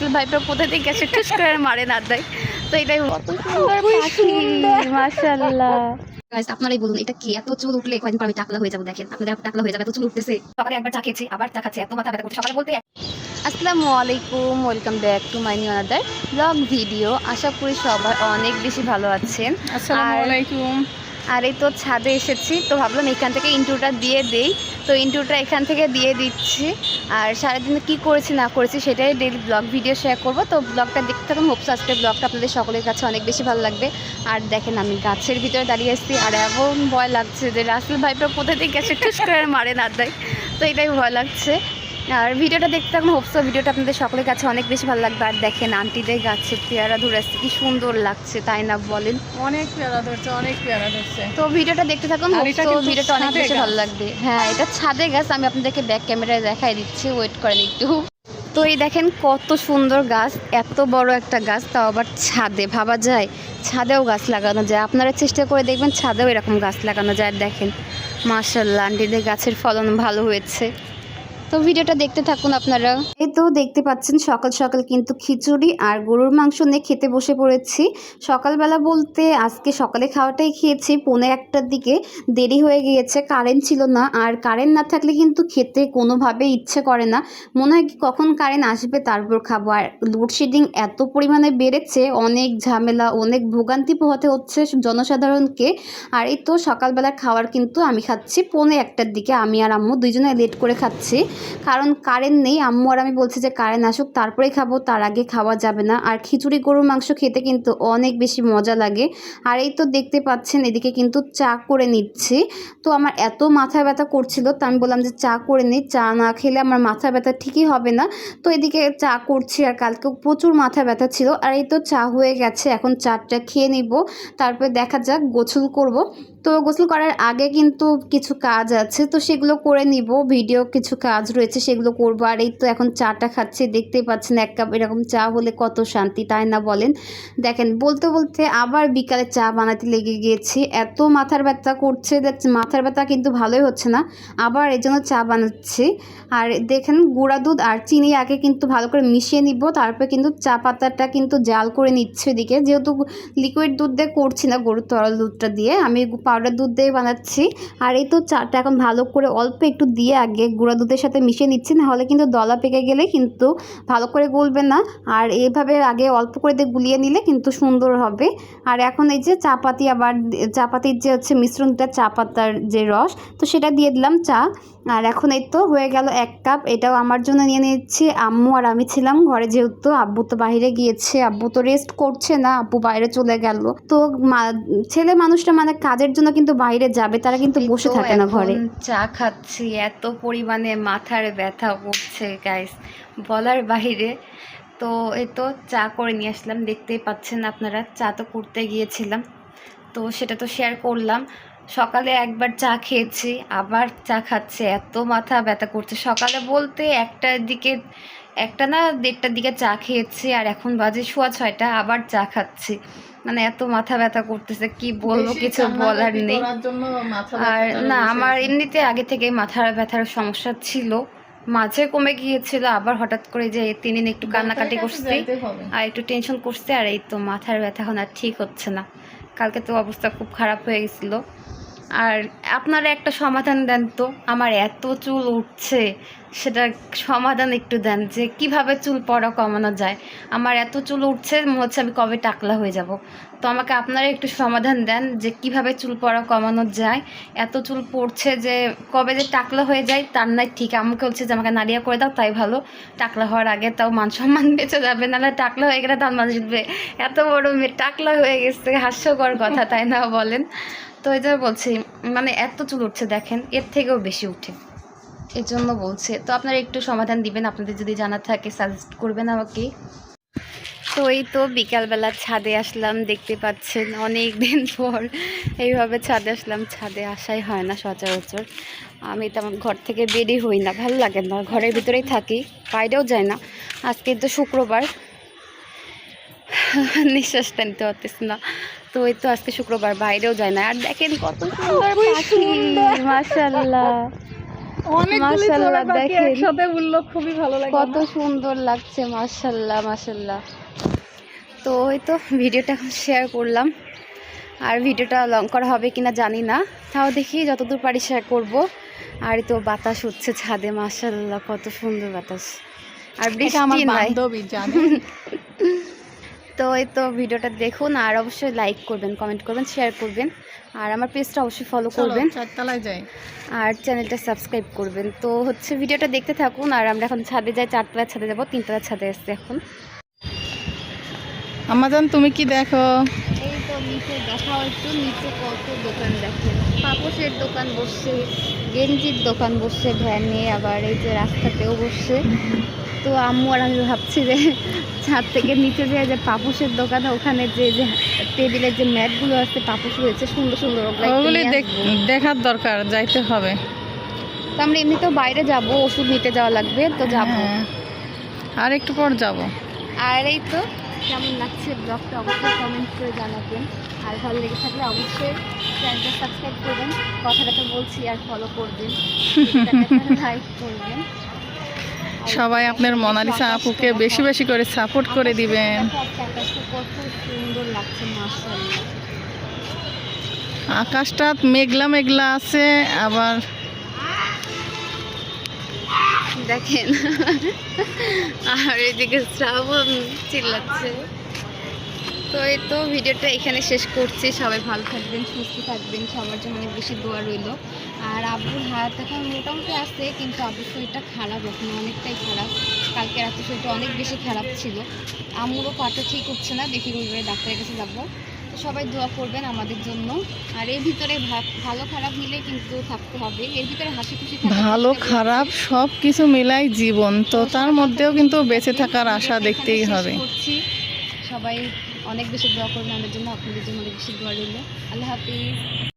রাসেল ভাইপা কোথা থেকে গেছে টুস করে মারে না দেয়। তো এটাই কত সুন্দর পাখি, মাশাআল্লাহ। গাইস আপনারাই বলুন এটা কি? এত চুল উঠলে কয়দিন পর আমি টাকলা হয়ে যাবো। দেখেন আপনাদের টাকলা হয়ে যাবে, এত চুল উঠতেছে। সকালে একবার চা খেয়েছি, আবার চা খাচ্ছি, এত মাথা ব্যথা করছে সকালে বলতে। আসসালামু আলাইকুম, welcome back to my new another blog video. আশা করি সবাই অনেক বেশি ভালো আছেন। আসসালামু আলাইকুম। আর এই তো ছাদে এসেছি, তো ভাবলাম এখান থেকে ইন্ট্রোটা দিয়ে দেই। তো ইন্ট্রোটা এখান থেকে দিয়ে দিচ্ছি। আর সারাদিন কী করেছি না করেছি সেটাই ডেইলি ব্লগ ভিডিও শেয়ার করবো। তো ব্লগটা দেখতে থাকুন, হোপস আজকের ব্লগটা আপনাদের সকলের কাছে অনেক বেশি ভালো লাগবে। আর দেখেন আমি গাছের ভিতরে দাঁড়িয়ে আসছি, আর এমন ভয় লাগছে যে রাসেল ভাইপা কোথা থেকে গেছে টুস করে মারে না দেয়। তো এটাই ভয় লাগছে। আর ভিডিওটা দেখতে থাকুন, হোপস ভিডিওটা আপনাদের সকলের কাছে অনেক বেশি ভালো লাগবে। আর দেখেন আন্টিদের গাছের পেয়ারা ধরে আসছে, কি সুন্দর লাগছে তাই না বলেন? অনেক পেয়ারা ধরছে, অনেক পেয়ারা ধরছে। তো ভিডিওটা দেখতে থাকুন, ভিডিওটা অনেক বেশি ভালো লাগবে। হ্যাঁ, এটা ছাদে গাছ, আমি আপনাদেরকে ব্যাক ক্যামেরায় দেখাই দিচ্ছি, ওয়েট করেন একটু। তো এই দেখেন কত সুন্দর গাছ, এত বড় একটা গাছ, তাও আবার ছাদে। ভাবা যায় ছাদেও গাছ লাগানো যায়। আপনারা চেষ্টা করে দেখবেন ছাদেও এরকম গাছ লাগানো যায়। দেখেন মাশাআল্লাহ আন্টিদের গাছের ফলন ভালো হয়েছে। তো ভিডিওটা দেখতে থাকুন আপনারা। এই তো দেখতে পাচ্ছেন সকাল সকাল কিন্তু খিচুড়ি আর গরুর মাংস নিয়ে খেতে বসে পড়েছি। সকালবেলা বলতে আজকে সকালে খাওয়াটাই খেয়েছি 1:45টার দিকে, দেরি হয়ে গিয়েছে, কারেন্ট ছিল না। আর কারেন্ট না থাকলে কিন্তু খেতে কোনোভাবে ইচ্ছে করে না, মনে হয় কি কখন কারেন্ট আসবে তারপর খাবো। আর লোডশেডিং এত পরিমাণে বেড়েছে, অনেক ঝামেলা, অনেক ভোগান্তি পোহাতে হচ্ছে জনসাধারণকে। আর এই তো সকালবেলা খাওয়ার কিন্তু আমি খাচ্ছি 1:45টার দিকে, আমি আর আম্মু দুইজনে লেট করে খাচ্ছি, কারণ কারেন্ট নেই। আম্মু আর আমি বলছি যে কারেন্ট আসুক তারপরেই খাবো, তার আগে খাওয়া যাবে না। আর খিচুড়ি গরুর মাংস খেতে কিন্তু অনেক বেশি মজা লাগে। আর এই তো দেখতে পাচ্ছেন এদিকে কিন্তু চা করে নিচ্ছি। তো আমার এত মাথা ব্যথা করছিল, তো আমি বললাম যে চা করে নিই, চা না খেলে আমার মাথা ব্যথা ঠিকই হবে না। তো এদিকে চা করছি, আর কালকেও প্রচুর মাথা ব্যথা ছিল। আর এই তো চা হয়ে গেছে, এখন চাটা খেয়ে নিব, তারপরে দেখা যাক গোসল করব। তো গোসল করার আগে কিন্তু কিছু কাজ আছে, তো সেগুলো করে নিব, ভিডিও কিছু কাজ রয়েছে সেগুলো করব। আর এই তো এখন চাটা খাচ্ছি, দেখতেই পাচ্ছেন 1 কাপ এরকম চা হলে কত শান্তি তাই না বলেন? দেখেন বলতে বলতে আবার বিকালে চা বানাতে লেগে গিয়েছি, এত মাথার ব্যথা করছে, মাথার ব্যথা কিন্তু ভালোই হচ্ছে না, আবার এই জন্য চা বানাচ্ছি। আর দেখেন গুঁড়া দুধ আর চিনি আগে কিন্তু ভালো করে মিশিয়ে নিব, তারপরে কিন্তু চা পাতাটা কিন্তু জাল করে নিচ্ছে এদিকে। যেহেতু লিকুইড দুধ দিয়ে করছি না, গরুর তরল দুধটা দিয়ে, আমি পাউডার দুধ দিয়ে বানাচ্ছি। আর এই তো চাটা এখন ভালো করে অল্প একটু দিয়ে আগে গুঁড়া দুধের সাথে মিশিয়ে নিচ্ছি, নাহলে কিন্তু দলা পেকে গেলে কিন্তু ভালো করে গলবে না। আর এইভাবে আগে অল্প করে দিয়ে গুলিয়ে নিলে কিন্তু সুন্দর হবে। আর এখন এই যে চাপাতি, আবার চাপাতির যে হচ্ছে মিশ্রণটা, চা পাতার যে রস, তো সেটা দিয়ে দিলাম চা। আর এখন এই তো হয়ে গেল 1 কাপ, এটাও আমার জন্য নিয়ে নিচ্ছি। আম্মু আর আমি ছিলাম ঘরে, যেহেতু আব্বু তো বাইরে গিয়েছে, আব্বু তো রেস্ট করছে না, আব্বু বাইরে চলে গেল। তো ছেলে মানুষটা মানে কাজের জন্য কিন্তু বাইরে যাবে, তারা কিন্তু বসে থাকে না ঘরে। চা খাচ্ছি, এত পরিমাণে মাথার ব্যথা করছে গাইস, বলার বাইরে। তো এই তো চা করে নিয়ে আসলাম, দেখতেই পাচ্ছেন আপনারা। চা তো করতে গিয়েছিলাম, তো সেটা তো শেয়ার করলাম। সকালে একবার চা খেয়েছি, আবার চা খাচ্ছে, এত মাথা ব্যথা করছে। সকালে বলতে 1টার দিকে, 1টা না 1:30টার দিকে চা খেয়েছি, আর এখন বাজে 6:15, আবার চা খাচ্ছি। মানে এত মাথা ব্যথা করতেছে, কি বলবো, কিছু বলার নেই। আর না, আমার এমনিতে আগে থেকে মাথা ব্যথার সমস্যা ছিল, মাঝে কমে গিয়েছিল, আবার হঠাৎ করে যে 3 দিন একটু কান্নাকাটি করছে আর একটু টেনশন করছে, আর এই তো মাথার ব্যথা এখন আর ঠিক হচ্ছে না। কালকে তো অবস্থা খুব খারাপ হয়ে গেছিলো। আর আপনারা একটা সমাধান দেন তো, আমার এত চুল উঠছে, সেটা সমাধান একটু দেন যে কিভাবে চুল পড়া কমানো যায়। আমার এত চুল উঠছে, মনে হচ্ছে আমি কবে টাকলা হয়ে যাব। তো আমাকে আপনারা একটু সমাধান দেন যে কিভাবে চুল পড়া কমানো যায়। এত চুল পড়ছে যে কবে যে টাকলা হয়ে যায় তার নাই ঠিক। আমাকে বলছে যে আমাকে নাড়িয়া করে দাও, তাই ভালো, টাকলা হওয়ার আগে তাও মান সম্মান বেঁচে যাবে, নাহলে টাকলা হয়ে গেলে তার মানুষ দিবে এত বড় মেয়ে টাকলা হয়ে গেছে, হাস্যকর কথা তাই না বলেন? তো এই যে বলছি, মানে এত চুল উঠছে, দেখেন এর থেকেও বেশি উঠে, এই জন্য বলছে। তো আপনারা একটু সমাধান দিবেন, আপনাদের যদি জানা থাকে সাজেস্ট করবেন আমাকে। তো এই তো বিকালবেলা ছাদে আসলাম, দেখতে পাচ্ছেন অনেক দিন পর এইভাবে ছাদে আসলাম। ছাদে আসাই হয় না সচরাচর, আমি তো আমার ঘর থেকে বেরই হই না, ভালো লাগে না, ঘরের ভিতরেই থাকি, বাইরেও যাই না। আজকে তো শুক্রবার, নিঃশ্বাসটা নিতে পারতেছি না। তো এই তো আজকে শুক্রবার, বাইরেও যায় না। আর দেখেন কত সুন্দর পাখি, মাশাআল্লাহ অনেকগুলি মাশাআল্লাহ, চড়ুই পাখি দেখেন। একসাথে উঠলো, খুবই ভালো লাগে কত সুন্দর লাগছে, মাশাআল্লাহ মাশাআল্লাহ। তো এই তো ভিডিওটা শেয়ার করলাম, আর ভিডিওটা লং করা হবে কিনা জানি না, তাও দেখি যতদূর পারি শেয়ার করব। আর এই তো বাতাস হচ্ছে ছাদে, মাশাআল্লাহ কত সুন্দর বাতাস, আর এটা আমার বৃষ্টি নাই। বান্ধবী জানে। তো এই তো ভিডিওটা দেখুন, আর অবশ্যই লাইক করবেন, কমেন্ট করবেন, শেয়ার করবেন, আর আমার পেজটা অবশ্যই ফলো করবেন, চারতলায় যাই। আর চ্যানেলটা সাবস্ক্রাইব করবেন। তো হচ্ছে ভিডিওটা দেখতে থাকুন, আর আমরা এখন ছাদে যাই, 4তলার ছাদে যাব, 3তলার ছাদে আসছে এখন। আমাজন তুমি কি দেখো? এই তো নিচে দেখাও একটু, নিচে কত দোকান দেখেন, পাপোশের দোকান বসছে, গেঞ্জির দোকান বসছে ভ্যানে, আবার এই যে রাস্তাতেও বসছে। তো আম্মু আর আমি ভাবছি যে ছাদ থেকে নিচে যেয়ে যে পাপোশের দোকানে, ওখানে যে যে টেবিলের যে ম্যাটগুলো আছে পাপোশ রয়েছে সুন্দর সুন্দর, ওগুলো একটু ওগুলি নিয়ে আসবো। দেখার দরকার, যাইতে হবে। তো আমরা এমনিতেও বাইরে যাব, ওষুধ নিতে যাওয়া লাগবে, তো যাবো। হ্যাঁ, আর একটু পর যাব। আর এই তো কেমন লাগছে ব্লগটা অবশ্যই কমেন্ট করে জানাবেন, আর ভালো লেগে থাকলে অবশ্যই চ্যানেলটা সাবস্ক্রাইব করবেন, কথাটা তো বলছি, আর ফলো করবেন, লাইক করবেন। সবাই আপনার মোনালিসা আপুকে বেশি বেশি করে সাপোর্ট করে দিবেন। আকাশটা কত সুন্দর লাগছে, মাশাআল্লাহ। আকাশটা মেঘলা মেঘলা আছে, আবার দেখেন, আর এদিকে শ্রাবণ চিল্লাচ্ছে। তো এই তো ভিডিওটা এখানে শেষ করছি, সবাই ভালো থাকবেন, সুস্থ থাকবেন, সবার জন্য অনেক বেশি দোয়া রইল। আর আব্বুর হাত এখন মোটামুটি আছে, কিন্তু আব্বুর শরীরটা খারাপ, এখন অনেকটাই খারাপ, কালকে রাতে শরীরটা অনেক বেশি খারাপ ছিল। আম্মুরও পাটা ঠিক হচ্ছে না, দেখি রবিবারে ডাক্তারের কাছে যাবো। তো সবাই দোয়া করবেন আমাদের জন্য। আর এর ভিতরে ভালো খারাপ মিলে কিন্তু থাকতে হবে, এর ভিতরে হাসি খুশি ভালো খারাপ সব কিছু মিলাই জীবন, তো তার মধ্যেও কিন্তু বেঁচে থাকার আশা দেখতেই হবে। সবাই অনেক বেশি দোয়া করবেন আমাদের জন্য, আপনাদের জন্য অনেক বেশি দোয়া রইল। আল্লাহ হাফিজ।